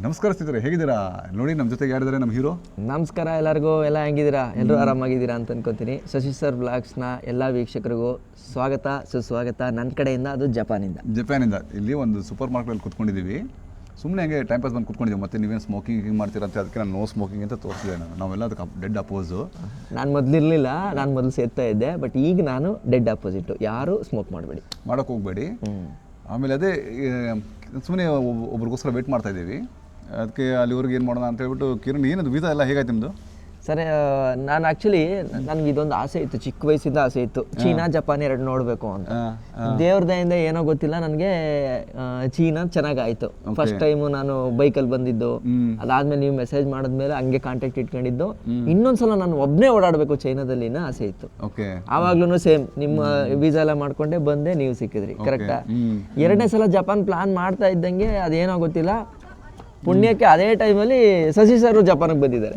ನಮಸ್ಕಾರ ಸ್ನೇಹಿತರೆ, ಹೇಗಿದ್ದೀರಾ? ನೋಡಿ ನಮ್ಮ ಜೊತೆಗೆ ಯಾರಿದ್ದಾರೆ, ನಮ್ಮ ಹೀರೋ. ನಮಸ್ಕಾರ ಎಲ್ಲರಿಗೂ, ಎಲ್ಲ ಹೆಂಗಿದ್ದೀರಾ? ಎಲ್ಲರೂ ಆರಾಮಾಗಿದ್ದೀರಾ ಅಂತ ಅನ್ಕೋತೀನಿ. ಶಶಿ ಸರ್ ಬ್ಲಾಗ್ಸ್ನ ಎಲ್ಲ ವೀಕ್ಷಕರಿಗೂ ಸ್ವಾಗತ ಸುಸ್ವಾಗತ ನನ್ನ ಕಡೆಯಿಂದ, ಅದು ಜಪಾನಿಂದ. ಇಲ್ಲಿ ಒಂದು ಸೂಪರ್ ಮಾರ್ಕೆಟಲ್ಲಿ ಕುತ್ಕೊಂಡಿದ್ದೀವಿ. ಸುಮ್ಮನೆ ಹಂಗೆ ಟೈಮ್ ಪಾಸ್ ಬಂದು ಕುತ್ಕೊಂಡಿದ್ದೀವಿ. ಮತ್ತೆ ನೀವೇನು ಸ್ಮೋಕಿಂಗ್ ಮಾಡ್ತೀರಾ ಅಂತ ಅದಕ್ಕೆ ನಾನು ನೋ ಸ್ಮೋಕಿಂಗ್ ಅಂತ ತೋರಿಸಿದೆ. ನಾವೆಲ್ಲ ಅದಕ್ಕೆ ಡೆಡ್ ಅಪೋಸು. ನಾನು ಮೊದಲಿರಲಿಲ್ಲ, ನಾನು ಮೊದಲು ಸೇರ್ತಾ ಇದ್ದೆ. ಬಟ್ ಈಗ ನಾನು ಡೆಡ್ ಅಪೋಸಿಟು. ಯಾರು ಸ್ಮೋಕ್ ಮಾಡಬೇಡಿ, ಮಾಡೋಕ್ಕೆ ಹೋಗಬೇಡಿ. ಆಮೇಲೆ ಅದೇ ಸುಮ್ಮನೆ ಒಬ್ರಿಗೋಸ್ಕರ ವೇಟ್ ಮಾಡ್ತಾ ಇದ್ದೀವಿ. ಅದಕ್ಕೆ ಅಲ್ಲಿವರೆಗೆ ಏನು ಮಾಡೋಣ ಅಂತ ಹೇಳ್ಬಿಟ್ಟು, ಕಿರಣ್ ಏನದು ವೀಸಾ ಎಲ್ಲ ಹೇಗಾಯ್ತು ನಿಮ್ಮದು? ಸರ್, ನಾನು ಆ್ಯಕ್ಚುಲಿ ನನಗೆ ಇದೊಂದು ಆಸೆ ಇತ್ತು, ಚಿಕ್ಕ ವಯಸ್ಸಿಂದ ಆಸೆ ಇತ್ತು, ಚೀನಾ ಜಪಾನ್ ಎರಡು ನೋಡಬೇಕು ಅಂತ. ದೇವ್ರ ದಯಿಂದ ಏನೋ ಗೊತ್ತಿಲ್ಲ, ನನಗೆ ಚೀನಾ ಚೆನ್ನಾಗಾಯಿತು. ಫಸ್ಟ್ ಟೈಮು ನಾನು ಬೈಕಲ್ಲಿ ಬಂದಿದ್ದು, ಅದಾದ್ಮೇಲೆ ನೀವು ಮೆಸೇಜ್ ಮಾಡಿದ್ಮೇಲೆ ಹಂಗೆ ಕಾಂಟ್ಯಾಕ್ಟ್ ಇಟ್ಕೊಂಡಿದ್ದು. ಇನ್ನೊಂದ್ಸಲ ನಾನು ಒಬ್ಬನೇ ಓಡಾಡಬೇಕು ಚೈನಾದಲ್ಲಿನ ಆಸೆ ಇತ್ತು. ಆವಾಗ್ಲೂ ಸೇಮ್ ನಿಮ್ಮ ವೀಸಾ ಎಲ್ಲ ಮಾಡ್ಕೊಂಡೆ ಬಂದೆ, ನೀವು ಸಿಕ್ಕಿದ್ರಿ ಕರೆಕ್ಟಾ. ಎರಡನೇ ಸಲ ಜಪಾನ್ ಪ್ಲಾನ್ ಮಾಡ್ತಾ ಇದ್ದಂಗೆ ಅದೇನೋ ಗೊತ್ತಿಲ್ಲ, ಪುಣ್ಯಕ್ಕೆ ಅದೇ ಟೈಮಲ್ಲಿ ಶಶಿ ಸರ್ ಜಪಾನಿಗೆ ಬಂದಿದ್ದಾರೆ.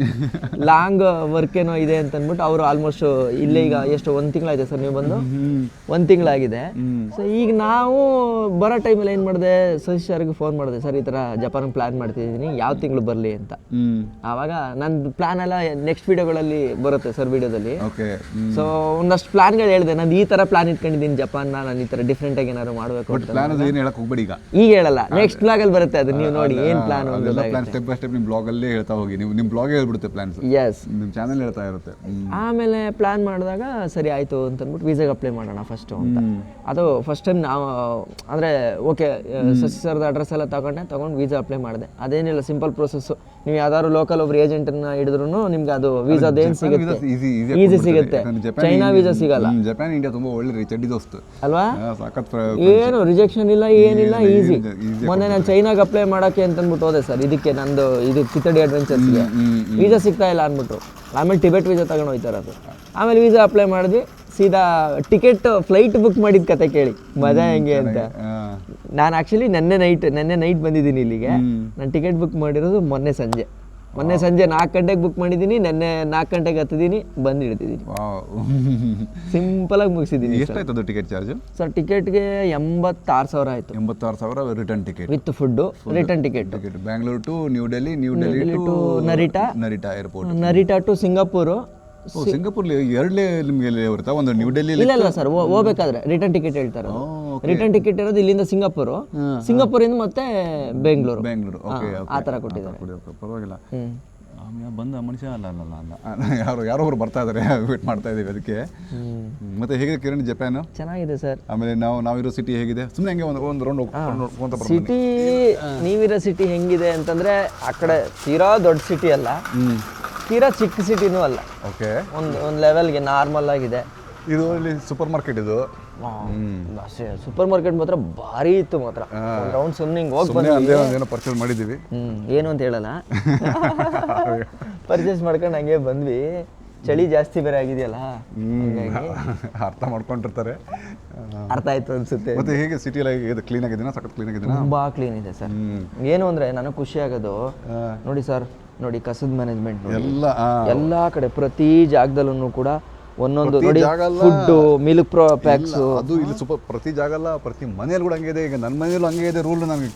ಲಾಂಗ್ ವರ್ಕ್ ಏನೋ ಇದೆ ಅಂತ ಅಂದ್ಬಿಟ್ಟು ಅವರು ಆಲ್ಮೋಸ್ಟ್ ಇಲ್ಲೇ ಈಗ ಎಷ್ಟು 1 ತಿಂಗಳಾಗಿದೆ ಸರ್ ನೀವು ಬಂದು? 1 ತಿಂಗಳಾಗಿದೆ. ಸೊ ಈಗ ನಾವು ಬರೋ ಟೈಮಲ್ಲಿ ಏನು ಮಾಡಿದೆ, ಶಶಿ ಸರ್ಗೆ ಫೋನ್ ಮಾಡಿದೆ, ಸರ್ ಈ ಥರ ಜಪಾನಿಗೆ ಪ್ಲಾನ್ ಮಾಡ್ತಿದ್ದೀನಿ, ಯಾವ ತಿಂಗಳು ಬರಲಿ ಅಂತ. ಆವಾಗ ನನ್ನ ಪ್ಲಾನ್ ಎಲ್ಲ ನೆಕ್ಸ್ಟ್ ವಿಡಿಯೋಗಳಲ್ಲಿ ಬರುತ್ತೆ ಸರ್, ವಿಡಿಯೋದಲ್ಲಿ. ಸೊ ಒಂದಷ್ಟು ಪ್ಲಾನ್ಗಳು ಹೇಳಿದೆ, ನಾನು ಈ ಥರ ಪ್ಲಾನ್ ಇಟ್ಕೊಂಡಿದ್ದೀನಿ ಜಪಾನ್ನ, ನಾನು ಈ ಥರ ಡಿಫ್ರೆಂಟಾಗಿ ಏನಾದ್ರು ಮಾಡಬೇಕು ಅಂತ. ಈಗ ಹೇಳಲ್ಲ, ನೆಕ್ಸ್ಟ್ ಬ್ಲಾಗಲ್ಲಿ ಬರುತ್ತೆ, ಅದು ನೀವು ನೋಡಿ ಏನು ಪ್ಲಾನ್. ಸ್ಟೆಪ್ ಬೈ ಸ್ಟೆಪ್ ನಿಮ್ಮ ಬ್ಲಾಗಲ್ಲೇ ಹೇಳ್ತಾ ಹೋಗಿ, ನಿಮ್ಮ ಬ್ಲಾಗ್ ಹೇಳ್ಬಿಡುತ್ತೆ ಪ್ಲಾನ್ಸ್. ಎಸ್, ನಿಮ್ಮ ಚಾನಲ್ ಹೇಳ್ತಾ ಇರುತ್ತೆ. ಆಮೇಲೆ ಪ್ಲಾನ್ ಮಾಡಿದಾಗ ಸರಿ ಆಯಿತು ಅಂತ ಅಂದ್ಬಿಟ್ಟು ವೀಸಾಗೆ ಅಪ್ಲೈ ಮಾಡೋಣ ಫಸ್ಟು ಅಂತ. ಅದು ಫಸ್ಟ್ ಟೈಮ್ ನಾವು ಅಂದರೆ ಓಕೆ ಶಶಿ ಸರ್ದು ಅಡ್ರೆಸ್ ಎಲ್ಲ ತೊಗೊಂಡು ವೀಸಾ ಅಪ್ಲೈ ಮಾಡಿದೆ. ಅದೇನಿಲ್ಲ, ಸಿಂಪಲ್ ಪ್ರೊಸೆಸ್ಸು. ನೀವು ಯಾವ್ದಾದ್ರು ಲೋಕಲ್ ಒಬ್ರು ಏಜೆಂಟನ್ನು ಹಿಡಿದ್ರು ನಿಮ್ಗೆ ಅದು ವೀಸಾದೇನು ಸಿಗುತ್ತೆ, ಈಸಿ ಸಿಗುತ್ತೆ. ಚೈನಾ ವೀಸಾ ಸಿಗಲ್ಲ. ಜಪಾನ್ ಇಂಡಿಯಾ ತುಂಬ ಒಳ್ಳೆ ಚಡ್ಡಿ ದೋಸ್ತು ಅಲ್ವಾ, ಏನು ರಿಜೆಕ್ಷನ್ ಇಲ್ಲ, ಏನಿಲ್ಲ, ಈಸಿ. ಮೊನ್ನೆ ನಾನು ಚೈನಾಗೆ ಅಪ್ಲೈ ಮಾಡೋಕ್ಕೆ ಅಂತ ಅಂದ್ಬಿಟ್ಟು ಹೋದೆ ಸರ್, ಇದಕ್ಕೆ ನಂದು ಇದು ಕಿತ್ತಡಿ ಅಡ್ವೆಂಚರ್ಸ್ಗೆ ವೀಸಾ ಸಿಗ್ತಾ ಇಲ್ಲ ಅಂದ್ಬಿಟ್ಟು. ಆಮೇಲೆ ಟಿಬೆಟ್ ವೀಸಾ ತಗೊಂಡು ಹೋಯ್ತಾರೆ ಅದು. ಆಮೇಲೆ ವೀಸಾ ಅಪ್ಲೈ ಮಾಡಿದ್ವಿ, ಸೀದಾ ಟಿಕೆಟ್ ಫ್ಲೈಟ್ ಬುಕ್ ಮಾಡಿದ ಕತೆ ಕೇಳಿ ಮಜಾ ಹೆಂಗೆ ಅಂತ. ನಾನು ಆ್ಯಕ್ಚುಲಿ ನೆನ್ನೆ ನೈಟ್ ಬಂದಿದ್ದೀನಿ ಇಲ್ಲಿಗೆ. ನಾನು ಟಿಕೆಟ್ ಬುಕ್ ಮಾಡಿರೋದು ಮೊನ್ನೆ ಸಂಜೆ 4 ಗಂಟೆಗೆ ಬುಕ್ ಮಾಡಿದ್ದೀನಿ. ನೆನ್ನೆ 4 ಗಂಟೆಗೆ ಹತ್ತಿದ್ದೀನಿ, ಬಂದು ಹಿಡ್ತಿದ್ದೀನಿ. ಸಿಂಪಲಾಗಿ ಮುಗಿಸಿದ್ದೀನಿ. ಎಷ್ಟಾಯ್ತು ಟಿಕೆಟ್ ಚಾರ್ಜ್ ಸರ್? ಟಿಕೆಟ್ಗೆ 86,000 ಆಯಿತು. 86,000 return ticket with food, return ticket. Bangalore to New Delhi to Narita airport, Narita to Singapore. Singapore ಎರಡೇ ನಿಮಗೆ ಇರುತ್ತಾ? ಒಂದು ನ್ಯೂ ಡೆಲ್ಲಿ ಇಲ್ಲ ಸರ್, ಹೋಗ್ಬೇಕಾದ್ರೆ ರಿಟರ್ನ್ ಟಿಕೆಟ್ ಹೇಳ್ತಾರೆ. ರಿಟರ್ನ್ ಟಿಕೆಟ್ ಇರೋದು ಇಲ್ಲಿಂದ ಸಿಂಗಾಪುರಿಂದ ಮತ್ತೆ ಬೆಂಗಳೂರು ಆ ಥರ ಕೊಟ್ಟಿದ್ದಾರೆ. ಪರವಾಗಿಲ್ಲ. ಬಂದ ಮನುಷ್ಯ ಯಾರೊಬ್ರು ಬರ್ತಾ ಇದಾರೆ, ವೇಟ್ ಮಾಡ್ತಾ ಇದೀವಿ ಅದಕ್ಕೆ. ಮತ್ತೆ ಹೇಗಿದೆ ಕಿರಣ್ ಜಪಾನ್? ಚೆನ್ನಾಗಿದೆ ಸರ್. ಆಮೇಲೆ ನಾವಿರೋ ಸಿಟಿ ಹೇಗಿದೆ? ಸುಮ್ಮನೆ ಹಂಗೆ ಒಂದು ರೌಂಡ್ ಸಿಟಿ, ನೀವಿರೋ ಸಿಟಿ ಹೆಂಗಿದೆ ಅಂತಂದ್ರೆ, ಆ ಕಡೆ ತೀರಾ ದೊಡ್ಡ ಸಿಟಿ ಅಲ್ಲ, ತೀರಾ ಚಿಕ್ಕ ಸಿಟಿನೂ ಅಲ್ಲ. ಓಕೆ, ಒಂದು ಲೆವೆಲ್ಗೆ ನಾರ್ಮಲ್ ಆಗಿದೆ. ಇದು ಇಲ್ಲಿ ಸೂಪರ್ ಮಾರ್ಕೆಟ್, ಇದು ಸೂಪರ್ ಮಾರ್ಕೆಟ್ ಮಾತ್ರ ಭಾರಿ ಇತ್ತು ಮಾತ್ರ. ರೌಂಡ್ ಸುಮ್ಮನೆ ಹೋಗಿ ಏನೋ ಪರ್ಚೇಸ್ ಮಾಡಿದ್ದೀವಿ, ಏನು ಅಂತ ಹೇಳಲ್ಲ, ಪರ್ಚೇಸ್ ಮಾಡ್ಕೊಂಡು ಹಂಗೆ ಬಂದ್ವಿ. ಚಳಿ ಜಾಸ್ತಿ ಬೇರೆ ಆಗಿದೆಯಲ್ಲ, ಅರ್ಥ ಮಾಡ್ಕೊಂಡಿರ್ತಾರೆ. ಅರ್ಥ ಆಯ್ತು ಅನ್ಸುತ್ತೆ. ಮತ್ತೆ ಹೇಗೆ ಸಿಟಿ ಎಲ್ಲ ಕ್ಲೀನ್ ಆಗಿದೆನಾ? ಸಖತ್ ಕ್ಲೀನ್ ಆಗಿದೆ, ತುಂಬಾ ಕ್ಲೀನ್ ಇದೆ ಸರ್. ಏನು ಅಂದ್ರೆ ನನಗೆ ಖುಷಿ ಆಗೋದು ನೋಡಿ ಸರ್, ನೋಡಿ ಕಸದ ಮ್ಯಾನೇಜ್ಮೆಂಟ್ ಎಲ್ಲ ಕಡೆ ಪ್ರತಿ ಜಾಗದಲ್ಲೂ ಕೂಡ ಒಂದೊಂದು ನೋಡಿ, ಫುಡ್, ಮಿಲ್ಕ್ ಪ್ಯಾಕ್ಸ್, ಅದು ಇಲ್ಲಿ ಸೂಪರ್. ಪ್ರತಿ ಜಾಗ ಅಲ್ಲ, ಪ್ರತಿ ಮನೆಯಲ್ಲಿ ಕೂಡ ಹಂಗೆ ಇದೆ. ಈಗ ನನ್ನ ಮನೆಯಲ್ಲೂ ಹಂಗೆ ಇದೆ ರೂಲ್. ನನಗೆ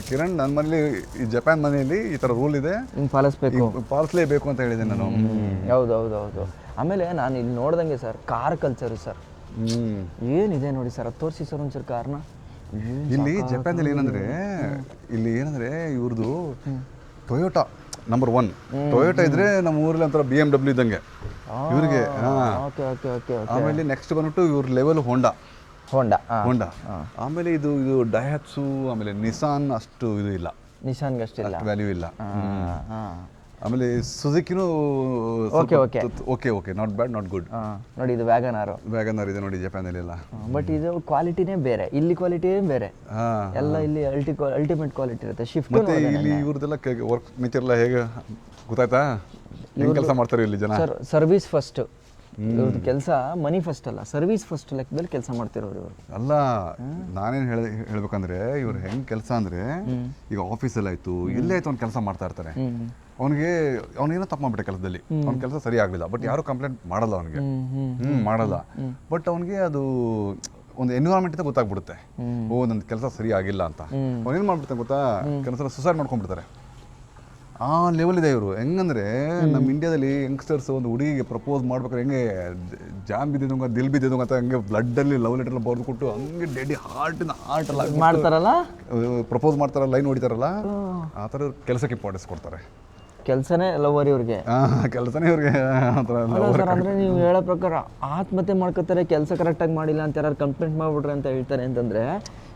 ಕಿರಣ್ ನನ್ನ ಮನೇಲಿ, ಈ ಜಪಾನ್ ಮನೆಯಲ್ಲಿ ಈ ಥರ ರೂಲ್ ಇದೆ, ಪಾಲಿಸಲೇಬೇಕು ಅಂತ ಹೇಳಿದೆ ನಾನು. ಹೌದು. ಆಮೇಲೆ ನಾನು ಇಲ್ಲಿ ನೋಡ್ದಂಗೆ ಸರ್, ಕಾರ್ ಕಲ್ಚರು ಸರ್ ಏನಿದೆ ನೋಡಿ ಸರ್, ಅದು ತೋರಿಸಿ ಸರ್ ಒಂದ್ಸರಿ ಕಾರ್ನ. ಇಲ್ಲಿ ಜಪಾನ್ದಲ್ಲಿ ಏನಂದ್ರೆ ಇವ್ರದ್ದು ಟೊಯೋಟಾ ನಂಬರ್ 1 ಟೊಯೋಟಾ ಇದ್ರೆ ನಮ್ಮ ಊರಲ್ಲಿ ಒಂಥರ BMW ಇದ್ದಂಗೆ ಇವ್ರಿಗೆ. ಆಮೇಲೆ ನೆಕ್ಸ್ಟ್ ಬಂದ್ಬಿಟ್ಟು ಇವ್ರ ಲೆವೆಲ್ ಹೋಂಡಾ. ಆಮೇಲೆ ಇದು ಡೈಹಟ್ಸು, ಆಮೇಲೆ ನಿಸಾನ್ ಅಷ್ಟು ಇದು ಇಲ್ಲ, ನಿಸಾನ್ಗೆ ಅಷ್ಟಿಲ್ಲ, ವ್ಯಾಲ್ಯೂ ಇಲ್ಲ. ಆಮೇಲೆ ಸುಜುಕಿನೂ okay, not bad, not good. ನೋಡಿ ಇದು ವ್ಯಾಗನಾರ್ ಇದೆ ನೋಡಿ ಜಪಾನಲ್ಲಿ ಎಲ್ಲ. ಬಟ್ ಇದು ಕ್ವಾಲಿಟಿನೇ ಬೇರೆ, ಇಲ್ಲಿ ಕ್ವಾಲಿಟಿನೇ ಬೇರೆ ಎಲ್ಲ. ಇಲ್ಲಿ ಅಲ್ಟಿಮೇಟ್ ಕ್ವಾಲಿಟಿ ಇರುತ್ತೆ. ಶಿಫ್ಟ್ ಮತ್ತೆ ಇಲ್ಲಿ ಇವ್ರದ್ದೆಲ್ಲ ವರ್ಕ್ ನೇಚರ್ ಎಲ್ಲ ಹೇಗೆ ಗೊತ್ತಾಯ್ತಾ? ಹೆಂಗೆ ಕೆಲಸ ಮಾಡ್ತಾರೆ ಇಲ್ಲಿ ಜನ? ಸರ್ವಿಸ್ ಫಸ್ಟ್ ಇವ್ರದ್ದು ಕೆಲಸ, ಮನಿ ಫಸ್ಟ್ ಅಲ್ಲ, ಸರ್ವಿಸ್ ಫಸ್ಟ್ ಲೆಕ್ಕದಲ್ಲಿ ಕೆಲಸ ಮಾಡ್ತಿರೋರು ಇವರು. ಅಲ್ಲ, ನಾನೇನು ಹೇಳ್ಬೇಕಂದ್ರೆ ಇವ್ರು ಹೆಂಗೆ ಕೆಲಸ ಅಂದರೆ, ಈಗ ಆಫೀಸಲ್ಲಿ ಆಯಿತು, ಎಲ್ಲೇ ಆಯಿತು ಅವ್ನು ಕೆಲಸ ಮಾಡ್ತಾ ಇರ್ತಾರೆ. ಅವನೇನೋ ತಪ್ಪು ಮಾಡ್ಬಿಟ್ಟೆ ಕೆಲಸದಲ್ಲಿ, ಅವ್ನ ಕೆಲಸ ಸರಿ ಆಗಲಿಲ್ಲ, ಬಟ್ ಯಾರು ಕಂಪ್ಲೇಂಟ್ ಮಾಡಲ್ಲ ಅವನಿಗೆ, ಮಾಡಲ್ಲ. ಬಟ್ ಅವನಿಗೆ ಅದು ಒಂದು ಎನ್ವಿರಾನ್ಮೆಂಟ್ ಅಂತ ಗೊತ್ತಾಗ್ಬಿಡುತ್ತೆ, ನನ್ನ ಕೆಲಸ ಸರಿ ಆಗಿಲ್ಲ ಅಂತ. ಅವ್ನೇನು ಮಾಡ್ಬಿಡ್ತಾನೆ ಗೊತ್ತಾ, ಕೆಲಸ ಸುಸೈಡ್ ಮಾಡ್ಕೊಂಡ್ಬಿಡ್ತಾರೆ. ಆ ಲೆವೆಲ್ ಇದೆ ಇವರು. ಹೆಂಗಂದ್ರೆ ನಮ್ಮ ಇಂಡಿಯಾದಲ್ಲಿ ಯಂಗ್ಸ್ಟರ್ಸ್ ಒಂದು ಹುಡುಗಿಗೆ ಪ್ರಪೋಸ್ ಮಾಡ್ಬೇಕಾದ್ರೆ ಹೆಂಗೆ ಜಾಮ್ ಬಿದ್ದಿದ್ದಂಗ ದಿಲ್ ಬಿದ್ದಿದ್ದಂಗ ಅಂತ ಹಂಗೆ ಬ್ಲಡ್ಡಲ್ಲಿ ಲವ್ ಲೆಟರ್ ಎಲ್ಲ ಬರೆದು ಕೊಟ್ಟು ಹಂಗೆ ಡೆಡಿ ಹಾರ್ಟ್ ಎಲ್ಲ ಮಾಡ್ತಾರಲ್ಲ, ಪ್ರಪೋಸ್ ಮಾಡ್ತಾರಲ್ಲ, ಲೈನ್ ಹೊಡಿತಾರಲ್ಲ, ಆ ಥರ ಕೆಲಸಕ್ಕೆ ಇಂಪಾರ್ಟೆನ್ಸ್ ಕೊಡ್ತಾರೆ. ಕೆಲಸನೇ ಲವರ್ ಇವ್ರಿಗೆ. ಕೆಲಸನೇ ಇವ್ರಿಗೆ ಆ ಥರ ಸರ್, ಅಂದರೆ ನೀವು ಹೇಳೋ ಪ್ರಕಾರ ಆತ್ಮಹತ್ಯೆ ಮಾಡ್ಕೋತಾರೆ ಕೆಲಸ ಕರೆಕ್ಟಾಗಿ ಮಾಡಿಲ್ಲ ಅಂತ ಯಾರು ಕಂಪ್ಲೇಂಟ್ ಮಾಡ್ಬಿಟ್ರೆ ಅಂತ ಹೇಳ್ತಾರೆ ಅಂತಂದರೆ,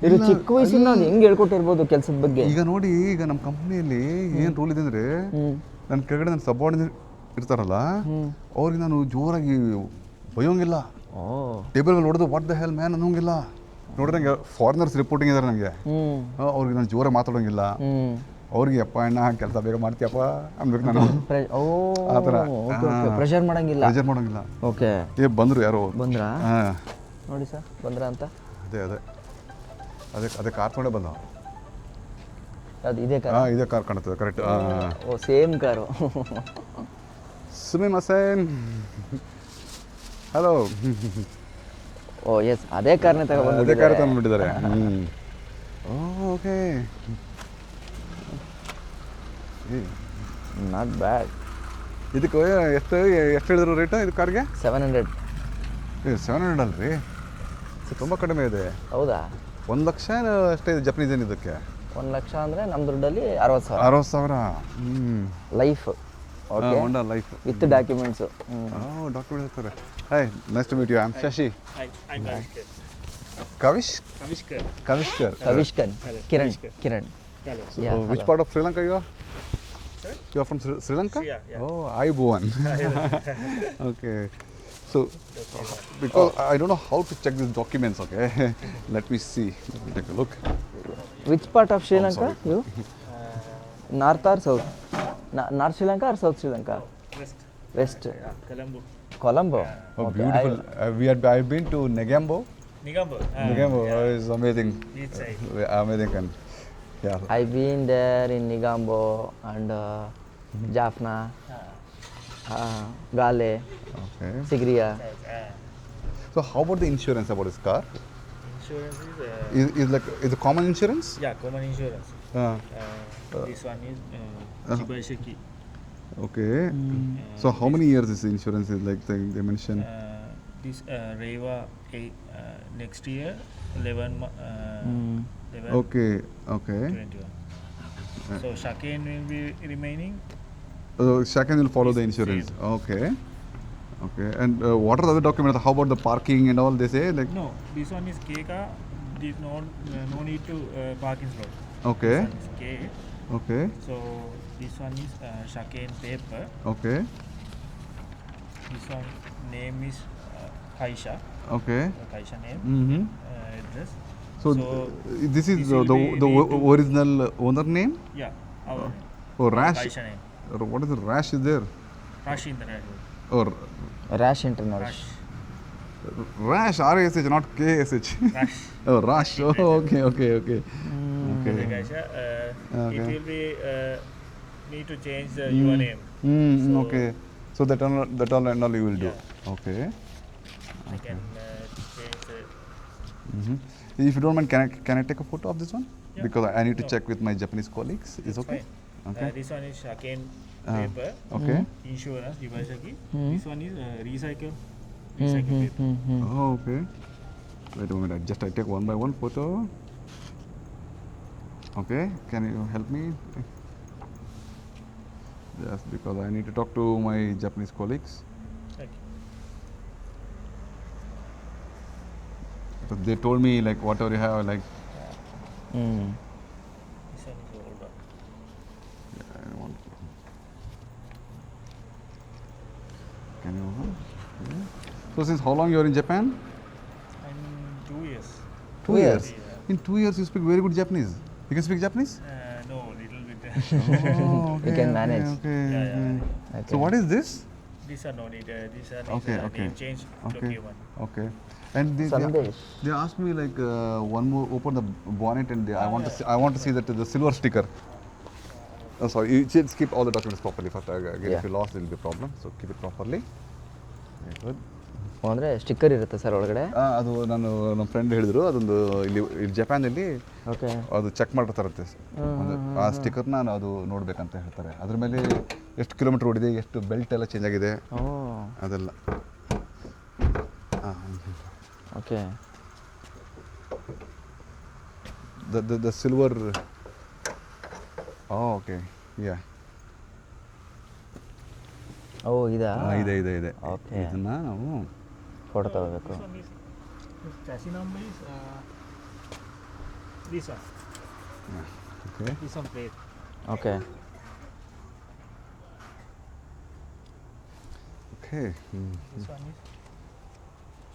ಇದು ಚಿಕ್ಕ ವಯಸ್ಸಿಂದ ಅದು ಹೆಂಗೆ ಹೇಳ್ಕೊಟ್ಟಿರ್ಬೋದು ಕೆಲಸದ ಬಗ್ಗೆ? ಈಗ ನೋಡಿ, ಈಗ ನಮ್ಮ ಕಂಪ್ನಿಯಲ್ಲಿ ಏನು ರೂಲ್ ಇದೆ ಅಂದರೆ, ನನ್ನ ಕೆಳಗಡೆ ನನ್ನ ಸಬಾರ್ಡಿನೇಟ್ ಇರ್ತಾರಲ್ಲ, ಅವ್ರಿಗೆ ನಾನು ಜೋರಾಗಿ ಬೈಯೋಂಗಿಲ್ಲ. ಟೇಬಲ್ ಮೇಲೆ ಹೊಡೆದು ವಾಟ್ ದ ಹೆಲ್ ಮ್ಯಾನ್ ಅನ್ನೋಂಗಿಲ್ಲ. ನೋಡಿದ್ರೆ ನಂಗೆ ಫಾರಿನರ್ಸ್ ರಿಪೋರ್ಟಿಂಗ್ ಇದ್ದಾರೆ ನನಗೆ, ಅವ್ರಿಗೆ ನಾನು ಜೋರಾಗಿ ಮಾತಾಡೋಂಗಿಲ್ಲ. ಅವ್ರಿಗೆ ಅಪ್ಪ ಅಣ್ಣ ಕೆಲಸ ಬೇಗ ಮಾಡ್ತೀಯಪ್ಪ ಅನ್ಬೇಕು ನಾನು. ಆ ಥರ ಪ್ರೆಷರ್ ಮಾಡಂಗಿಲ್ಲ, ಪ್ರೆಷರ್ ಮಾಡೋಂಗಿಲ್ಲ. ಓಕೆ. ಬಂದರು ಯಾರೋ ಬಂದ್ರಾ? ನೋಡಿ ಸರ್, ಬಂದ್ರಾ ಅಂತ. ಅದೇ ಕಾರ್ ತೊಗೊಂಡೆ ಬಂದ. ಅದು ಇದೇ ಕಾರ್? ಇದೇ ಕಾರ್ ಕಾಣುತ್ತದೆ, ಕರೆಕ್ಟ್. Oh, same car. ಸುಮಿ ಮಸೇನ್, ಹಲೋ. ಓ ಎಸ್, ಅದೇ ಕಾರ್ನೇ ತಗೊಂಡು, ಅದೇ ಕಾರ್ ತಂದುಬಿಟ್ಟಿದ್ದಾರೆ. Okay, not bad. ಇದಕ್ಕೆ ಎಷ್ಟು ಹೇಳಿದ್ರು ರೇಟು ಇದು ಕಾರ್ಗೆ? 700. 700 ಅಲ್ರಿ, ತುಂಬ ಕಡಿಮೆ ಇದೆ. ಹೌದಾ? 1 ಲಕ್ಷ ಅಷ್ಟೇ ಇದೆ ಜಪನೀಸ್ ಏನು ಇದಕ್ಕೆ. 1 ಲಕ್ಷ ಅಂದರೆ ನಮ್ಮ ದುಡ್ಡಲ್ಲಿ 60,000. 60,000. Life. Okay, Honda Life with documents. Document ಇರ್ತಾರೆ. Hi, nice to meet you. I am Shashi. Kavishkar. Kiran. Which part of Sri Lanka you are? You are from Sri Lanka? Yeah. Oh, Ayubowan. Okay. So, because I don't know how to check these documents, okay? Let me see. Let me take a look. Which part of Sri Lanka you? North or south? North Sri Lanka or south Sri Lanka? West. Colombo. Oh, beautiful. I've been to Negambo. Negambo is amazing. Amazing country. Yeah. I've been there in Negambo and Jaffna, Gale, Okay. Sigiriya. So how about the insurance about this car? Insurance Is it common insurance? common insurance. This one is Shibashiki. Okay. So how many years is the insurance is like they mentioned? This Reva next year 11 Okay. 21. So Shaken will be remaining. Second will follow the insurance. Okay. And what are the other documents? How about the parking and all? They say like. No, this one is K car. Did no need to parking slot. Okay. This one is K. Okay. So this one is Shaken paper. Okay. This one name is Kaisha. Okay. Kaisha name. Mm-hmm. Address. So this is the original owner name? Yeah. Our Oh, Rash. Kaisha name. Or what is the Rash is there? Rash in the radio. Or Rash Internal. Rash, R-A-S-H, not K-S-H. Rash. Oh, Rash. Oh, okay. Okay. Okay. Kaisha. Okay. It will be need to change your name. So, okay. So that all and all you will do. Okay. I can change the. If you don't mind, can I take a photo of this one? Yeah. Because I need to check with my Japanese colleagues. Is okay? Fine. Okay. This one is Shaken paper. Okay. Insurance, Shibashiki. This one is recycle paper. Oh, okay. Wait a minute. I take one by one photo. Okay. Can you help me? Yes, because I need to talk to my Japanese colleagues. Okay. But they told me like whatever you have, like. This one is older. I want. Can you? So since how long you are in Japan? I'm 2 years. 2 years. In 2 years you speak very good Japanese. You can speak Japanese? No, little bit. Oh, okay. You can manage. Okay. Yeah. So what is this? These are no need. These are Okay. name change document. Okay. And Sandesh. they asked me like one more open the bonnet and I want to see that the silver sticker. Oh, sorry, you should keep all the documents properly first. Again, if you lost, it will be a problem. So keep it properly. Very good. ಅಂದರೆ sticker ಇರುತ್ತೆ sir ಒಳಗಡೆ. ಅದು ನಾನು ನಮ್ಮ friend ಹೇಳಿದ್ರು ಅದೊಂದು ಇಲ್ಲಿ ಜಪಾನಲ್ಲಿ okay. ಅದು ಚೆಕ್ ಮಾಡಿರ್ತಾರಂತೆ. ಆ ಸ್ಟಿಕ್ಕರ್ನ ಅದು ನೋಡ್ಬೇಕಂತ ಹೇಳ್ತಾರೆ. ಅದ್ರ ಮೇಲೆ ಎಷ್ಟು ಕಿಲೋಮೀಟರ್ ಓಡಿದೆ, ಎಷ್ಟು ಬೆಲ್ಟ್ ಎಲ್ಲ ಚೇಂಜ್ ಆಗಿದೆ ಅದೆಲ್ಲ. Okay. The silver. Okay yeah. Oh ಇದಾ? ಇದೆ. ಓಕೆ. ಇದನ್ನ ನಾವು ಫೋಟೋ ತಗೋಬೇಕು. chassis number is this one. Okay. This one plate. Okay. Okay. This one is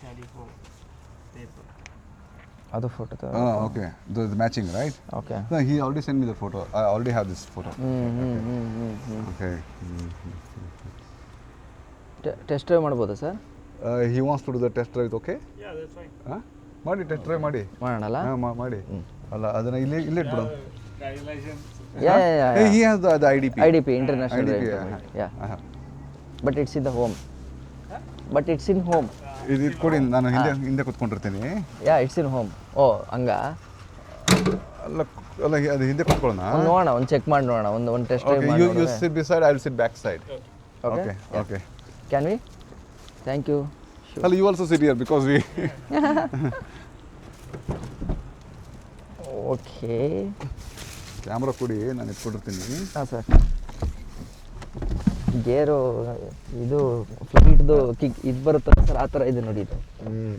Calico paper. ಅದು ಫೋಟೋ ತಗೋ. Okay. The matching right. Okay. He already sent me the photo. I already have this photo. Okay. Test drive ಮಾಡ್ಬೋದಾ sir? He wants to do the test drive. Okay. Yeah, that's fine. ಮಾಡಿ test drive ಮಾಡಿ. ಮಾಡೋಣಲ್ಲ? ಮಾಡಿ. ಅಲ್ಲ ಅದನ್ನ ಇಲ್ಲೇ ಇಟ್ಬಿಡು. Driving license. Yeah. He has the IDP. IDP, international IDP, driving permit. Yeah. I have. But it's in the home. But it's in home. ಇದು ಕೊಡಿ, ನಾನು ಹಿಂದೆ ಕೂತ್ಕೊಂಡಿರ್ತೀನಿ. Yeah, it's in home. ಓ ಹಂಗ? ಅಲ್ಲ ಅದು ಹಿಂದೆ ಕೂತ್ಕೊಳ್ಳೋಣ. ನೋಡೋಣ, ಒಂದು ಚೆಕ್ ಮಾಡಿ ನೋಡೋಣ, ಒಂದು ಟೆಸ್ಟ್ ಡ್ರೈವ್ ಮಾಡಿ. You sit beside, I will sit back side. Okay. Can we? Thank you. Sure. Well, you also sit here because we. Okay. Camera ಕೊಡಿ, ನಾನು ಎತ್ಕೊಂಡಿರ್ತೀನಿ. ಹಾಂ ಸರ್. ಗೇರು ಇದು ಫ್ಲೈಟ್ದು ಕಿಕ್ ಇದು ಬರುತ್ತಲ್ಲ ಸರ್, ಆ ಥರ ಇದೆ ನೋಡಿ ಇದು.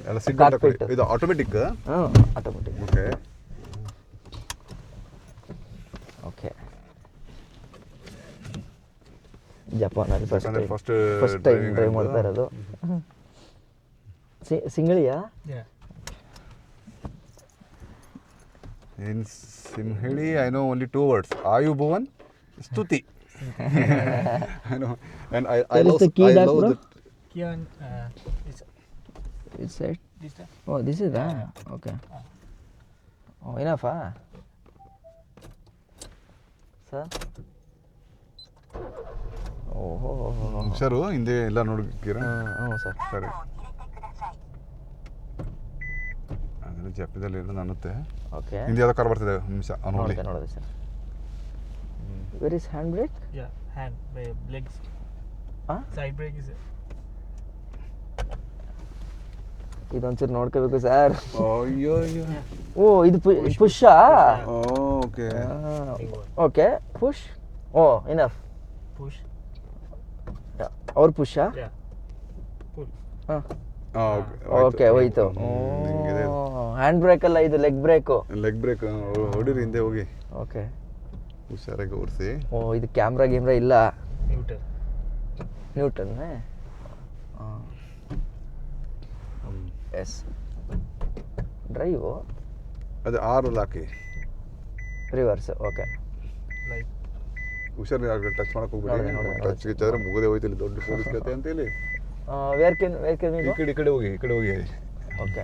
ಎಲ್ಲ ಸಿಟ್ ಬೆಲ್ಟ್ ಕೊಡಿ. ಇದು ಆಟೋಮೆಟಿಕ್. ಹಾಂ, ಆಟೋಮೆಟಿಕ್. ಓಕೆ. ಓಕೆ. ಜಪಾನಲ್ಲಿ ಫಸ್ಟ್ ಫಸ್ಟ್ ಟೈಮ್ ಡ್ರೈವ್ ಮಾಡ್ತಾ ಇರೋದು. ಸಿಂಗಳಿಯಾ? Yeah. In Sinhali, I know only 2 words. Ayubovan, Stuti. I know. And I love, the key I back, love bro? that. Here on It's side. this time. Oh, this is okay. Oh, enough, sir? ಓಹೋ. ಹುಷಾರು, ಹಿಂದೆ ಎಲ್ಲ ನೋಡ್ಕಿರ. ಹ್ಞೂ sir. ಸರಿ. ಅದೆಲ್ಲ ಜಪ್ಪಿದಲ್ಲಿ ಎಲ್ಲ ಅನ್ನುತ್ತೆ. Okay. ಹಿಂದೆ ಯಾವುದೋ ಕಾರ್ ಬರ್ತಿದೆ, ನಿಮಿಷ ನೋಡಿ. ನೋಡಿದೆ sir. Where is hand brake? Yeah, hand, legs. Side brake is. ಇದೊಂಚೂರು ನೋಡ್ಕೋಬೇಕು ಸರ್. ಅಯ್ಯೋ. ಓ ಇದು ಪುಷಾ? Okay. Okay, push. Oh enough. Push. ಅವ್ರು ಪುಷಾ? Yeah. Pull. ಹಾಂ. ಓಕೆ, ಹೋಯ್ತು. ಹ್ಯಾಂಡ್ ಬ್ರೇಕ್ ಅಲ್ಲ, ಇದು ಲೆಗ್ ಬ್ರೇಕು. ಲೆಗ್ ಬ್ರೇಕ್ ಹೊಡಿರಿ, ಹಿಂದೆ ಹೋಗಿ. ಓಕೆ. ಹುಷಾರಾಗಿ ಓಡಿಸಿ. ಓ ಇದು ಕ್ಯಾಮ್ರಾ ಇಲ್ಲ. ನ್ಯೂಟನ್. ಎಸ್. ಡ್ರೈವು ಅದು 6 ಹಾಕಿ. ರಿವರ್ಸ್. ಓಕೆ. Like. ಹುಷಾರಾಗಿ ಟಚ್ ಮಾಡಕ್ಕೆ ಹೋಗ್ಬಿಡಿ. ಟಚ್ ಗಿಚ್ಚಾದ್ರೆ ಮುಗದೆ ಹೋಯ್ತಿಲ್ಲ, ದೊಡ್ಡ ಪೊಲೀಸ್ ಕತೆ ಅಂತೇಳಿ. ವೇರ್ ಕೆನ್ ಈ ಕಡೆ ಹೋಗಿ. ಓಕೆ.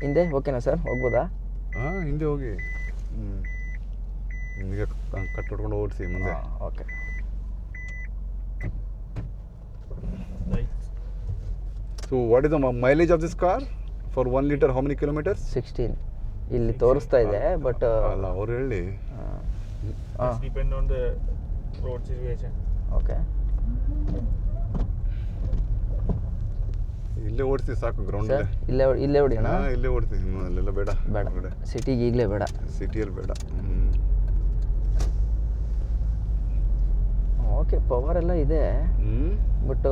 ಹಿಂದೆ ಓಕೆನಾ ಸರ್, ಹೋಗ್ಬೋದಾ? ಹಿಂದೆ ಹೋಗಿ. ಈಗ ಕಟ್ ಹೊಡ್ಕೊಂಡು ಓಡಿಸಿ ಮುಂದೆ. Okay. Like. So what is the mileage of this car for 1 liter? How many kilometers? 16 ಇಲ್ಲಿ ತೋರಿಸ್ತಾ ಇದೆ, ಬಟ್ ಅಲ್ಲ ಅವ್ರು ಹೇಳಿ. It's depend on the road situation. Okay. ಇಲ್ಲೇ ಓಡಿಸಿ ಸಾಕು, ಗ್ರೌಂಡ್ ಸರ್ ಇಲ್ಲೇ ಹೊಡಿಯೋಣ? ಇಲ್ಲೇ ಓಡಿಸಿ, ಅಲ್ಲೆಲ್ಲ ಬೇಡ. ಸಿಟಿಗೆ ಈಗಲೇ ಬೇಡ. ಸಿಟಿಯಲ್ಲಿ ಬೇಡ. ಓಕೆ, ಪವರ್ ಎಲ್ಲ ಇದೆ, ಬಟ್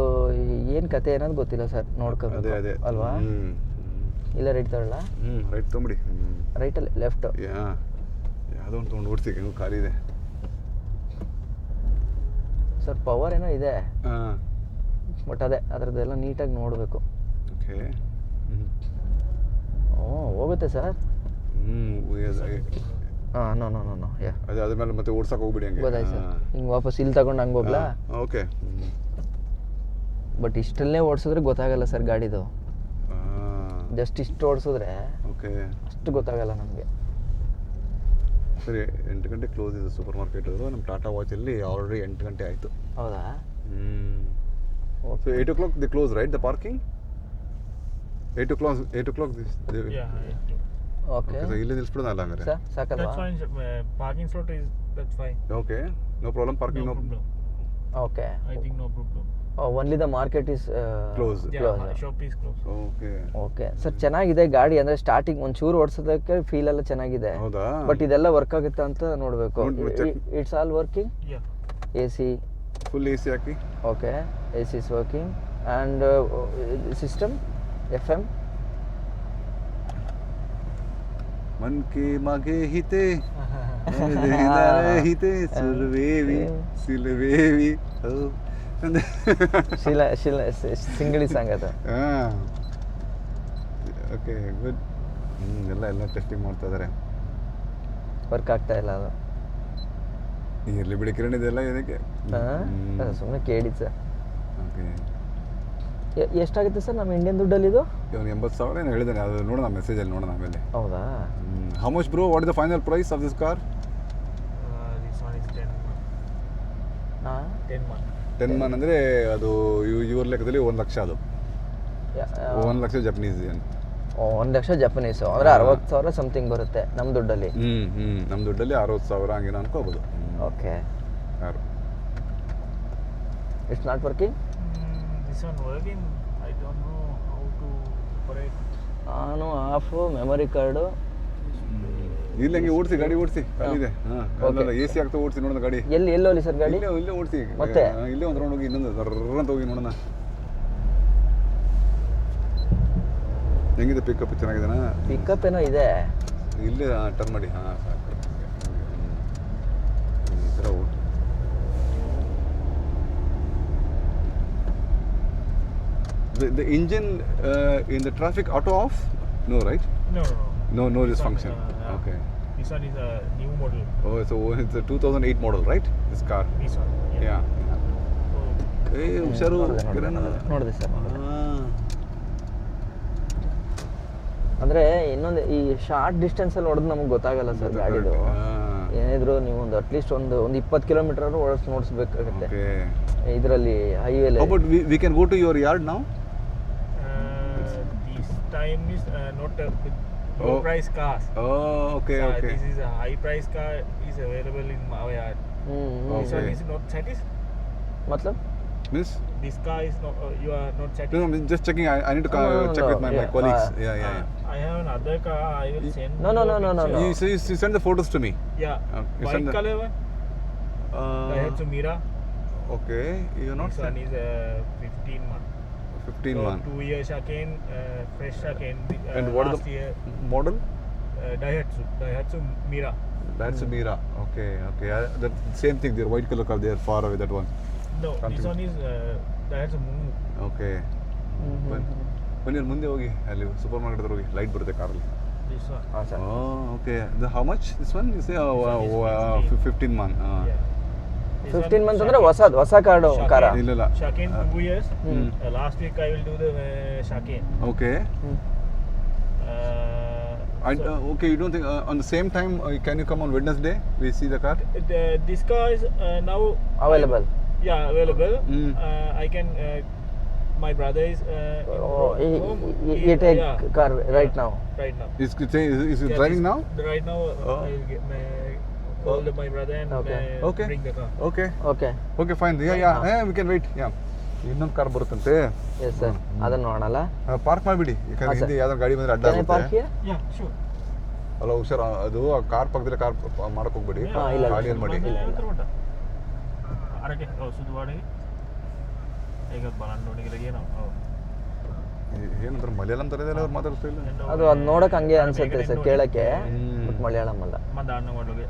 ಏನು ಕತೆ ಏನದು ಗೊತ್ತಿಲ್ಲ ಸರ್, ನೋಡ್ಕೋಬೇಕು. ಅದೇ ಅಲ್ವಾ? ಇಲ್ಲ ರೈಟ್ ತಗೊಳ್ಳ? ರೈಟ್ ತೊಗೊಂಬಿಡಿ. ರೈಟಲ್ಲಿ ಲೆಫ್ಟ್? ಯಾವುದೋ ಒಂದು ತೊಗೊಂಡು ಓಡಿಸಿ, ಹೆಂಗೂ ಖಾಲಿ ಇದೆ ಸರ್. ಪವರ್ ಏನೋ ಇದೆ, ಬಟ್ ಅದರದ್ದೆಲ್ಲ ನೀಟಾಗಿ ನೋಡಬೇಕು. ಓಕೆ. ಹೋಗುತ್ತೆ ಸರ್. ಹಾಂ, ನೋ ಯಾ. ಅದೇ ಅದ್ಮೇಲೆ ಮತ್ತೆ ಓಡ್ಸಕ್ಕೆ ಹೋಗ್ಬಿಡಿ. ಹಂಗೆ ಗೊತ್ತಾಯ್ತು ಸರ್. ಹಿಂಗೆ ವಾಪಸ್ ಇಲ್ಲಿ ತಗೊಂಡು ಹಂಗೆ ಹೋಗ್ಲಾ? ಓಕೆ. ಬಟ್ ಇಷ್ಟಲ್ಲೇ ಓಡಿಸಿದ್ರೆ ಗೊತ್ತಾಗಲ್ಲ ಸರ್ ಗಾಡಿದು. ಜಸ್ಟ್ ಇಷ್ಟು ಓಡಿಸಿದ್ರೆ ಓಕೆ ಅಷ್ಟು ಗೊತ್ತಾಗಲ್ಲ ನಮಗೆ. ಸರಿ 8 ಗಂಟೆ ಕ್ಲೋಸ್ ಇದೆ ಸೂಪರ್ ಮಾರ್ಕೆಟ್. ನಮ್ಮ ಟಾಟಾ ವಾಚಲ್ಲಿ ಆಲ್ರೆಡಿ 8 ಗಂಟೆ ಆಯಿತು. ಹೌದಾ? So 8 o'clock they close, right, the parking? 8 o'clock this Yeah. Okay so ಇಲ್ಲಿ ನಿಲ್ಲಿಸ್ಬಿಡೋಣ ಹಂಗಾರೆ. ಸರ್ ಸಾಕಲ್ವಾ? That's fine. Parking slot is that's fine. Okay no problem parking No no problem. Okay I think no problem. Only the market is Close. Yeah, shop is closed. Okay okay sir ಚೆನ್ನಾಗಿದೆ ಗಾಡಿ, ಅಂದರೆ starting ಒಂಚೂರು ಓಡಿಸೋದಕ್ಕೆ feel ಎಲ್ಲ ಚೆನ್ನಾಗಿದೆ. ಹೌದಾ? But ಇದೆಲ್ಲ work ಆಗುತ್ತೆ ಅಂತ ನೋಡಬೇಕು. check. It's all working. Yeah. A C full AC hockey. Okay, A C is working and system FM. मन के मागे हिते हिते सुलवेवी सिलवेवी ಸಿಂಗಳಿ ಸಾಂಗ್ ಅದು. Okay good. ಎಲ್ಲ ಟೆಸ್ಟಿಂಗ್ ಮಾಡ್ತಾ ಇದ್ದಾರೆ. ವರ್ಕ್ ಆಗ್ತಾ ಇಲ್ಲ ಅದು. ಇರಲಿ ಬಿಡಿ ಕಿರಣ್, ಇದೆಲ್ಲ ಏನಕ್ಕೆ ಸುಮ್ಮನೆ ಕೇಳಿ ಸರ್. ಓಕೆ ಎಷ್ಟಾಗುತ್ತೆ ಸರ್ ನಮ್ಮ ಇಂಡಿಯನ್ ದುಡ್ಡಲ್ಲಿ ಇದು? ಇವನು 80,000 ಏನು ಹೇಳಿದ್ದಾನೆ, ಅದು ನೋಡೋಣ ಮೆಸೇಜಲ್ಲಿ ನೋಡೋಣ ಆಮೇಲೆ. ಹೌದಾ? How much bro, what is the final price of this car? This one is 10 month. 10 ಮನ್ ಅಂದರೆ ಅದು ಇವ್ರ ಲೆಕ್ಕದಲ್ಲಿ 1 ಲಕ್ಷ. ಅದು 1 ಲಕ್ಷ ಜಪನೀಸ್ ಏನು. 1 ಲಕ್ಷ ಜಪನೀಸು ಅಂದರೆ 60,000 ಸಮಥಿಂಗ್ ಬರುತ್ತೆ ನಮ್ಮ ದುಡ್ಡಲ್ಲಿ. ನಮ್ಮ ದುಡ್ಡಲ್ಲಿ 60,000 ಹಂಗೇನೋ ಅನ್ಕೋಬೋದು. Okay, car it's not working. This one working. I don't know how to operate. On off memory card. ಇಲ್ಲ ಹಂಗೆ ಓಡಿಸಿ, ಗಾಡಿ ಓಡಿಸಿ, ಅಲ್ಲಿದೆ. ಹಾಂ AC ಆಗ್ತಾ ಓಡಿಸಿ ನೋಡೋಣ ಗಾಡಿ. ಎಲ್ಲೋಲಿ ಸರ್ ಗಾಡಿ? ಇಲ್ಲೇ ಓಡಿಸಿ ಮತ್ತೆ ಇಲ್ಲೇ ಒಂದು ರೌಂಡ್ ಹೋಗಿ ಇನ್ನೊಂದು ಅಂತ ಹೋಗಿ ನೋಡೋಣ ಹೆಂಗಿದೆ. ಪಿಕಪ್ ಚೆನ್ನಾಗಿದೆನಾ? ಪಿಕಪ್ ಏನೋ ಇದೆ. ಇಲ್ಲೇ ಟರ್ನ್ ಮಾಡಿ. ಹಾಂ ಸಾಕು. ಈ ಥರ vote the engine in the traffic auto off? No, right? No this function. Okay. This one is a new model. Oh, so it's a 2008 model, right? This car. This one. Yeah. Hey, ಹುಷಾರು ಕಿರಣ್. ನೋಡಿದೆ sir. ಅಂದರೆ ಇನ್ನೊಂದು ಈ short ಡಿಸ್ಟೆನ್ಸಲ್ಲಿ ಹೊಡೆದು ನಮ್ಗೆ ಗೊತ್ತಾಗಲ್ಲ sir ಗಾಡಿದು. ಏನಿದ್ರು ನೀವು ಒಂದು ಅಟ್ಲೀಸ್ಟ್ ಒಂದು 20 ಕಿಲೋಮೀಟರ್ ಓಡಿಸ್ಬೇಕಾಗುತ್ತೆ ಇದರಲ್ಲಿ ಹೈವೇಲಿ. How about we can go to your yard now? This time is not a low price cars. Oh, okay. This is a high price car is available in our yard. This one is not satisfied. मतलब? Miss? This car is not. You are not satisfied. No, I'm just checking. I need to check with my colleagues. Yeah. I have another car. I will send. No. You send the photos to me. Yeah. You White send color one. Daihatsu Mira. Okay. You're not. This one is 15 month. 15 month. 2 years again, fresh again. And what is the year, model? Daihatsu Mira. That's a Mira. Okay. That same thing. They're white color car. They're far away. That one. No, this one is Daihatsu Mungu. Okay. ಬನ್ನಿ ಮುಂದೆ ಹೋಗಿ, ಅಲ್ಲಿ super market ಹತ್ರ ಹೋಗಿ, light ಬರುತ್ತೆ ಕಾರಲ್ಲಿ. This one. ಹಾಂ sir. Okay. How much this one? You say 15 month. 15 months ಅಂದರೆ ಹೊಸ ಕಾರ್ಡು ಕಾರ. ಇಲ್ಲ. Shaken 2 years. Last week I will do the Shaken. Okay. Okay, you don't think on the same time can you come on Wednesday? We see the car. This car is now available. Yeah, available. I can. My brother is. He take car right now. Right now. Is driving now? Right now, I will get call my brother and Okay. bring the car. Okay, fine. Yeah, we can wait. Yeah. ಇನ್ನೊಂದು car ಬರುತ್ತಂತೆ. Yes sir, ಅದನ್ನು ನೋಡೋಣ. Park ಮಾಡಿಬಿಡಿ, ಯಾಕಂದ್ರೆ ಹಿಂದೆ ಯಾವ್ದಾದ್ರು ಗಾಡಿ ಬಂದ್ರೆ ಅಡ್ಡ ಆಗುತ್ತೆ. Yeah, sure. ಅಲ್ಲ ಹುಷಾರು, ಅದು ಕಾರ್ ಪಕ್ಕದಲ್ಲಿ ಕಾರ್ ಮಾಡಕ್ ಹೋಗ್ಬೇಡಿ, ಗಾಡಿಯಲ್ಲಿ ಮಾಡಿ. අරක සුදු වඩේ ඒකත් බලන්න ඕනේ කියලා කියනවා. ಏನಂದ್ರೆ ಮಲಯಾಳಂ ತರ ಇದೆಲ್ಲ ಅವ್ರು ಮಾತಾಡ್ತಾ ಇಲ್ಲ. ಅದು ನೋಡಕ್ ಹಂಗೆ ಅನ್ಸುತ್ತೆ ಸರ್ ಕೇಳಕ್ಕೆ, ಬಟ್ ಮಲಯಾಳಂ ಅಲ್ಲ. ಮದಾನ ಮಾಡೋಗೆ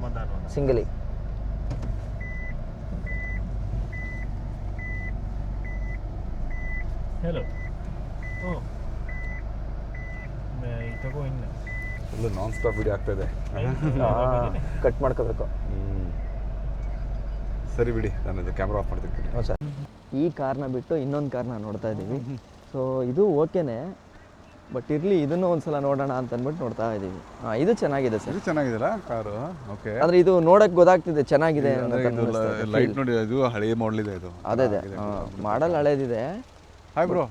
ಮದಾನ ಸಿಂಗಲಿ. ಹೆಲೋ. ಇತಗೋ ಇನ್ನ ಫುಲ್ ನಾನ್ ಸ್ಟಾಪ್ ವಿಡಿಯೋ ಆಗ್ತಾ ಇದೆ. ಕಟ್ ಮಾಡ್ಕೋಬೇಕು. ಸರಿ ಬಿಡಿ, ನಾನು ಇದು ಕ್ಯಾಮ್ರಾ ಆಫ್ ಮಾಡ್ತೀನಿ. ಹೌದು ಸರ್. ಈ ಕಾರ್ನ ಬಿಟ್ಟು ಇನ್ನೊಂದು ಕಾರ್ನ ನೋಡ್ತಾ ಇದ್ದೀವಿ. ಸೊ ಇದು ಓಕೆನೆ, ಬಟ್ ಇರಲಿ ಇದನ್ನು ಒಂದ್ಸಲ ನೋಡೋಣ ಅಂತ ಅಂದ್ಬಿಟ್ಟು ನೋಡ್ತಾ ಇದ್ದೀವಿ. ಹಾಂ, ಇದು ಚೆನ್ನಾಗಿದೆ ಸರ್. ಇದು ಚೆನ್ನಾಗಿದೆಲ್ಲ ಕಾರು. ಓಕೆ. ಆದರೆ ಇದು ನೋಡೋಕ್ಕೆ ಗೊತ್ತಾಗ್ತಿದೆ ಚೆನ್ನಾಗಿದೆ ಅಂದ್ರೆ ಇದು ಲೈಟ್ ನೋಡಿ, ಇದು ಹಳೆಯ ಮಾಡಲ್ ಇದೆ ಇದು. ಅದೇ ಮಾಡಲ್ ಹಳೇದಿದೆ. Hi bro,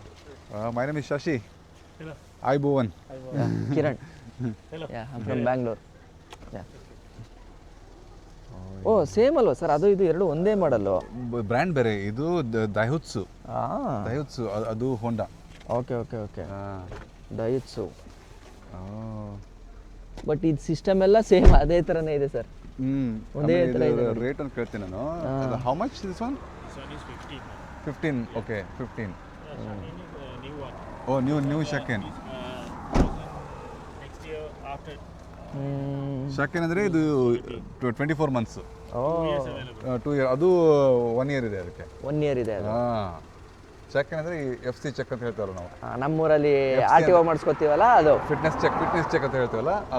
my name is Shashi. Hello. Hi Bhuvan. Kiran. Hello. From Bangalore. Oh same ಅಲ್ವಾ ಸರ್? ಅದು ಇದು ಎರಡು ಒಂದೇ ಮಾಡಲ್ಲು. ಬ್ರ್ಯಾಂಡ್ ಬೇರೆ. ಇದು ದೈಹುತ್ಸು. ಹಾಂ, ದೈಹುತ್ಸು ಅದು Honda. Okay okay okay. Daihatsu. Oh. But ಇದು ಸಿಸ್ಟಮ್ ಎಲ್ಲ ಸೇಮ್ ಅದೇ ಥರನೇ ಇದೆ ಸರ್. ಒಂದೇ ಥರ ಇದೆ. ರೇಟ್ ಅಂತ ಕೇಳ್ತೀನಿ ನಾನು. How much this one? This one is 15. 15. Okay 15. Shaken is a new one. Oh new shaken. Next year after shaken ಅಂದರೆ ಇದು 24 ಮಂತ್ಸ್. ಓ 2 ಇಯರ್. ಅದು 1 ಇಯರ್ ಇದೆ ಅದಕ್ಕೆ. 1 ಇಯರ್ ಇದೆ ಅದು. ಹಾಂ. ಚೆಕ್ ಅಂದರೆ FC ಚೆಕ್ ಅಂತ ಹೇಳ್ತಾರಲ್ಲ ನಾವು. ನಮ್ಮೂರಲ್ಲಿ RTO ಮಾಡಿಸ್ಕೊತೀವಲ್ಲ ಅದು. ಫಿಟ್ನೆಸ್ ಚೆಕ್ ಅಂತ ಹೇಳ್ತೀವಲ್ಲ ಆ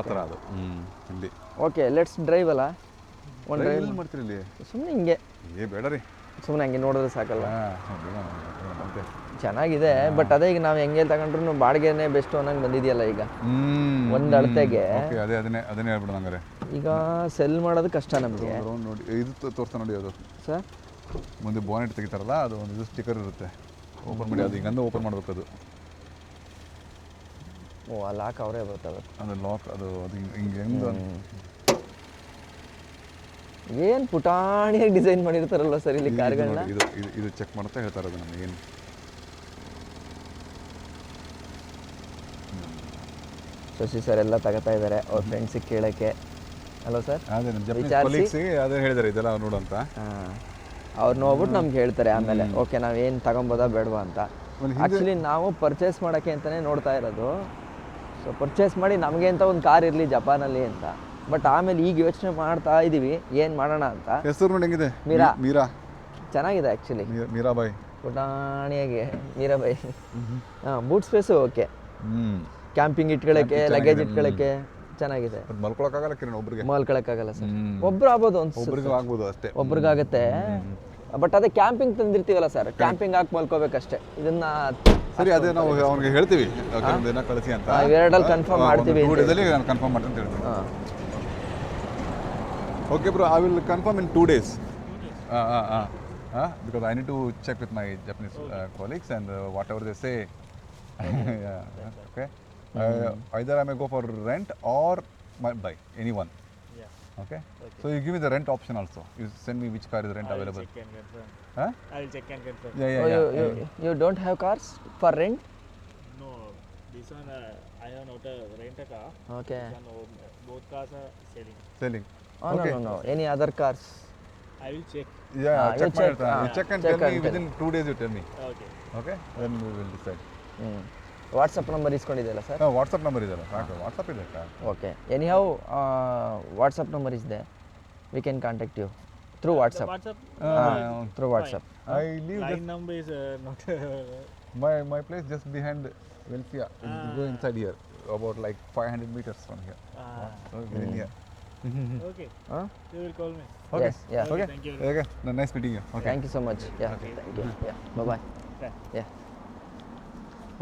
ಥರ ಅದು. ಇಲ್ಲಿ ಓಕೆ, ಲೆಟ್ಸ್ ಡ್ರೈವ್ ಅಲ್ಲ. ಒಂದು ಡ್ರೈವ್ ಎಲ್ಲಿ ಮಾಡ್ತೀರಿ ಇಲ್ಲಿ? ಸುಮ್ಮನೆ ಹಿಂಗೆ, ಬೇಡ ರೀ. ಸುಮ್ಮನೆ ಹಂಗೆ ನೋಡಿದ್ರೆ ಸಾಕಲ್ಲ. ಮತ್ತೆ ಚೆನ್ನಾಗಿದೆ. ಬಟ್ ಅದೇ ಈಗ ನಾವು ಹೆಂಗೆ ತಗೊಂಡ್ರು ಬಾಡಿಗೆನೇ ಬೆಸ್ಟ್ ಅನ್ನಂಗೆ ಬಂದಿದೆಯಲ್ಲ ಈಗ ಒಂದು ಅಳತೆಗೆ. ಅದನ್ನೇ ಹೇಳ್ಬಿಡೋಣ ಹಂಗಾರೆ. ಈಗ ಸೆಲ್ ಮಾಡೋದು ಕಷ್ಟ ನಮಗೆ. ನೋಡಿ ಇದು ತೋರಿಸ್ತಾ ನೋಡಿ. ಅದು ಸರ್ ಮುಂದೆ ಬೋನೆಟ್ ತೆಗಿತಾರಲ್ಲ, ಅದು ಒಂದು ಇದು ಸ್ಟಿಕ್ಕರ್ ಇರುತ್ತೆ. ಓಪನ್ ಮಾಡಿ, ಅದು ಹಿಂಗಂದು ಓಪನ್ ಮಾಡ್ಬೇಕು. ಅದು ಓ ಆ ಲಾಕ್ ಅವರೇ ಬರ್ತವೆ. ಅದು ಲಾಕ್, ಅದು ಹಿಂಗೆ ಏನು ಪುಟಾಣಿಯಾಗಿ ಡಿಸೈನ್ ಮಾಡಿರ್ತಾರಲ್ವ ಸರ್ ಇಲ್ಲಿ ಕಾರ್ಗಳನ್ನ. ಇದು ಚೆಕ್ ಮಾಡ್ತಾ ಹೇಳ್ತಾರೆ ಅದು ನಮಗೆ ಏನು. ಶಶಿ ಸರ್ ಎಲ್ಲ ತಗೋತಾ ಇದ್ದಾರೆ ಅವ್ರ ಫ್ರೆಂಡ್ಸಿಗೆ ಕೇಳೋಕ್ಕೆ. Hello sir. ಅದೇ ನಮ್ಮ ಜಪನೀಸ್ ಕೊಲೀಗ್ಸಿಗೆ ಅದೇ ಹೇಳಿದ್ದಾರೆ ಇದೆಲ್ಲ ನೋಡು ಅಂತ. ಅವ್ರು ನೋಡ್ಬಿಟ್ಟು ನಮ್ಗೆ ಹೇಳ್ತಾರೆ ಆಮೇಲೆ ಓಕೆ ನಾವೇನು ತಗೊಬೋದಾ ಬೇಡವಾ ಅಂತ. ಆ್ಯಕ್ಚುಲಿ ನಾವು ಪರ್ಚೇಸ್ ಮಾಡೋಕ್ಕೆ ಅಂತಲೇ ನೋಡ್ತಾ ಇರೋದು. ಸೊ ಪರ್ಚೇಸ್ ಮಾಡಿ ನಮಗೆ ಅಂತ ಒಂದು ಕಾರ್ ಇರಲಿ ಜಪಾನಲ್ಲಿ ಅಂತ. ಬಟ್ ಆಮೇಲೆ ಈಗ ಯೋಚನೆ ಮಾಡ್ತಾ ಇದ್ದೀವಿ ಏನು ಮಾಡೋಣ ಅಂತ. ಹೆಸರು ನೋಡಿ ಹೆಂಗಿದೆ? ಮೀರಾ. ಚೆನ್ನಾಗಿದೆ ಆ್ಯಕ್ಚುಲಿ. ಮೀರಾಬಾಯಿ. ಪುಟಾಣಿಯಾಗಿ ಮೀರಾಬಾಯಿ. ಹಾಂ, ಬೂಟ್ ಸ್ಪೇಸು ಓಕೆ. ಕ್ಯಾಂಪಿಂಗ್ ಇಟ್ಕೊಳ್ಳೋಕ್ಕೆ, ಲಗೇಜ್ ಇಟ್ಕೊಳ್ಳೋಕ್ಕೆ ಚೆನ್ನಾಗಿದೆ. ಮಲ್ಕೊಳಕ್ಕಾಗಲ್ಲ ಕಿರಣ್ ಒಬ್ರಿಗೆ. ಮಲ್ಕೊಳಕ್ಕಾಗಲ್ಲ ಸರ್. ಒಬ್ರು ಆಗ್ಬೋದು ಒಬ್ರಿಗೆ ಆಗ್ಬೋದು ಅಷ್ಟೇ. ಒಬ್ರಿಗಾಗತ್ತೆ. ಬಟ್ ಅದೇ ಕ್ಯಾಂಪಿಂಗ್ ತಂದಿರ್ತೀವಲ್ಲ ಸರ್, ಕ್ಯಾಂಪಿಂಗ್ ಹಾಕಿ ಮಲ್ಕೋಬೇಕಷ್ಟೇ. ಇದನ್ನ ಸರಿ, ಅದೇ ನಾವು ಅವ್ನಿಗೆ ಹೇಳ್ತೀವಿ ದಿನ ಕಳಿಸಿ ಅಂತ. ಎರಡಲ್ಲಿ ಕನ್ಫರ್ಮ್ ಮಾಡ್ತೀವಿ. 2 ಡೇಸಲ್ಲಿ ನಾನು ಕನ್ಫರ್ಮ್ ಮಾಡ್ತೀನಿ ಅಂತ ಹೇಳ್ತೀನಿ. Okay bro, I will confirm in 2 days. Because I need to check with my Japanese colleagues and whatever they say. Yeah, okay. Either I may go for rent or buy, anyone. Yeah. Okay. So you give me the rent option also. You send me which car is rent available. Check and confirm. Huh? I will check and confirm. Yeah. You don't have cars for rent? No, this one I have not rent a car. Okay. This one, both cars are selling. Oh, Okay. no. Any other cars? I will check. Yeah, you check check, you check and check tell me and within 2 days. You tell me. Okay. Okay. Then we will decide. WhatsApp number ಇಸ್ಕೊಂಡಿದೆಯಲ್ಲ sir? WhatsApp number ಇದೆಯಲ್ಲ ಸಾಕು. WhatsApp ಇದೆ. Okay, anyhow WhatsApp number is there. We can contact you through WhatsApp. Through WhatsApp. I live Line number is not. my place just behind Velfia. You go inside here, about like 500 meters from here. So very near. Okay. Huh? You will call me. Okay. Yes, yeah. Okay. Thank you. Okay. Nice meeting you. Okay. Thank you so much. Yeah, thank you. Yeah, bye-bye. Bye. Yeah.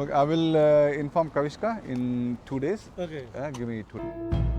Okay. I will inform Kavishka in 2 days. Okay. Give me 2 days.